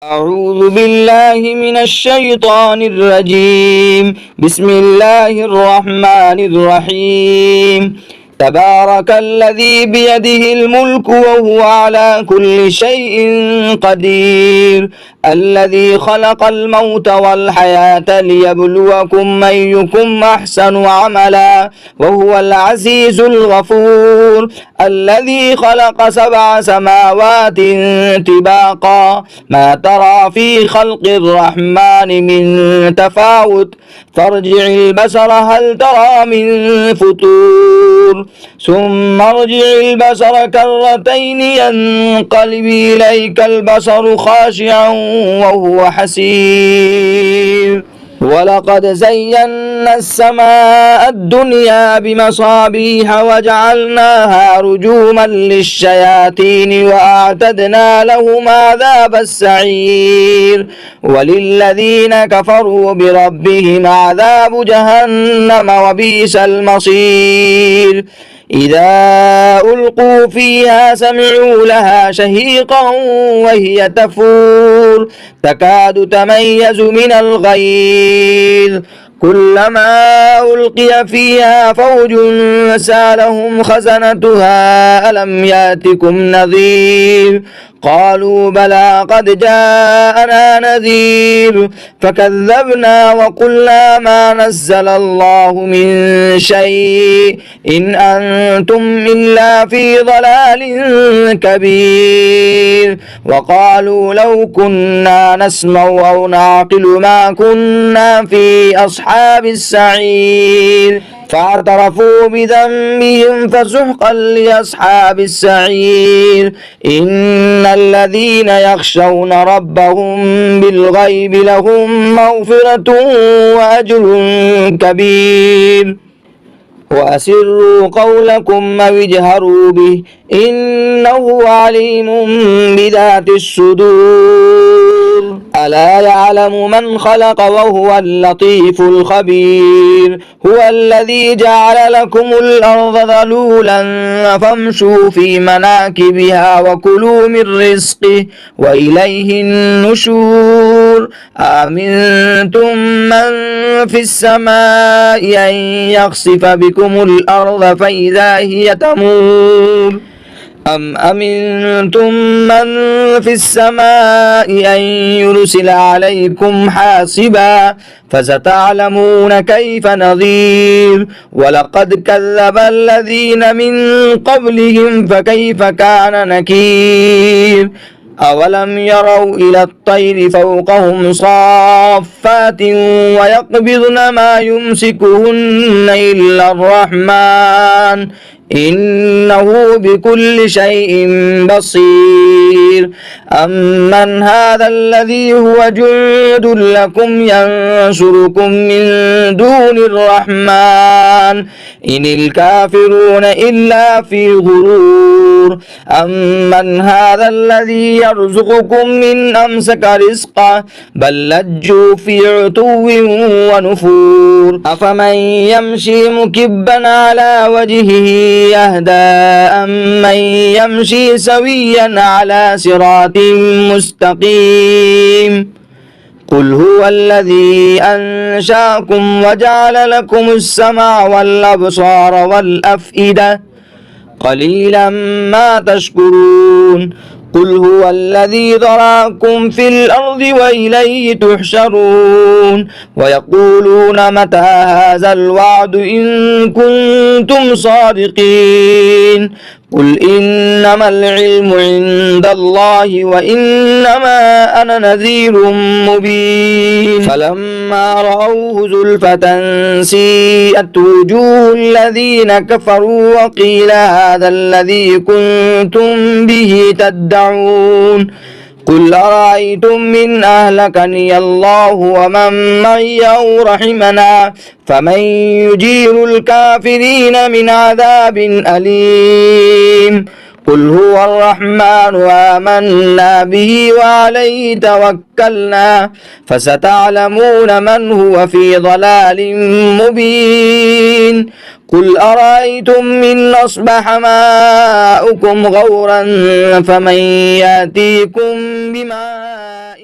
أعوذ بالله من الشيطان الرجيم. بسم الله الرحمن الرحيم. تبارك الذي بيده الملك وهو على كل شيء قدير، الذي خلق الموت والحياة ليبلوكم أيكم أحسن عملا وهو العزيز الغفور، الذي خلق 7 سماوات طباقا ما ترى في خلق الرحمن من تفاوت، فارجع البصر هل ترى من فطور، ثم ارجع البصر كرتين ينقلب إليك البصر خاشعا وهو حسير. ولقد زينا السماء الدنيا بمصابيح وجعلناها رجوما للشياطين وأعتدنا لهم عذاب السعير. وللذين كفروا بربهم عذاب جهنم وبئس المصير. إذا ألقوا فيها سمعوا لها شهيقا وهي تفور تكاد تميز من الغيظ، كلما ألقي فيها فوج سألهم خزنتها ألم يأتكم نذير، قالوا بلى قد جاءنا نذير فكذبنا وقلنا ما نزل الله من شيء إن أنتم إلا في ضلال كبير. وقالوا لو كنا نسمع أو نعقل ما كنا في أصحاب السعير، فاعترفوا بذنبهم فسحقا لأصحاب السعير. إن الذين يخشون ربهم بالغيب لهم مغفرة وأجر كبير. وأسروا قولكم أو اجهروا به إنه عليم بذات الصدور. ألا يعلم من خلق وهو اللطيف الخبير. هو الذي جعل لكم الأرض ذلولا فامشوا في مناكبها وكلوا من رزقه وإليه النشور. أأمنتم من في السماء أن يخسف بكم الأرض فإذا هي تمور، أم أمنتم من في السماء أن يرسل عليكم حاصبا فستعلمون كيف نذير. ولقد كذب الذين من قبلهم فكيف كان نكير. أولم يروا إلى الطير فوقهم صافات ويقبضن ما يمسكهن إلا الرحمن إنه بكل شيء بصير. أمن هذا الذي هو جند لكم ينصركم من دون الرحمن إن الكافرون إلا في غرور. أمن هذا الذي يرزقكم من أمسك رزقه بل لجوا في عتو ونفور. أفمن يمشي مكبا على وجهه يهدى أمن يمشي سويا على صراط مستقيم. قل هو الذي أنشأكم وجعل لكم السمع والأبصار والأفئدة قليلا ما تشكرون. قل هو الذي ذراكم في الأرض وإليه تحشرون. ويقولون متى هذا الوعد إن كنتم صادقين. قل إنما العلم عند الله وإنما أنا نذير مبين. فلما رأوه زلفة سيئت وجوه الذين كفروا وقيل هذا الذي كنتم به تدعون. قل أرأيتم إن أهلكني الله ومن معي أو رحمنا فمن يجير الكافرين من عذاب أليم. قل هو الرحمن آمنا به وعليه توكلنا فستعلمون من هو في ضلال مبين. قل أرأيتم إن أصبح ماؤكم غورا فمن يأتيكم بماء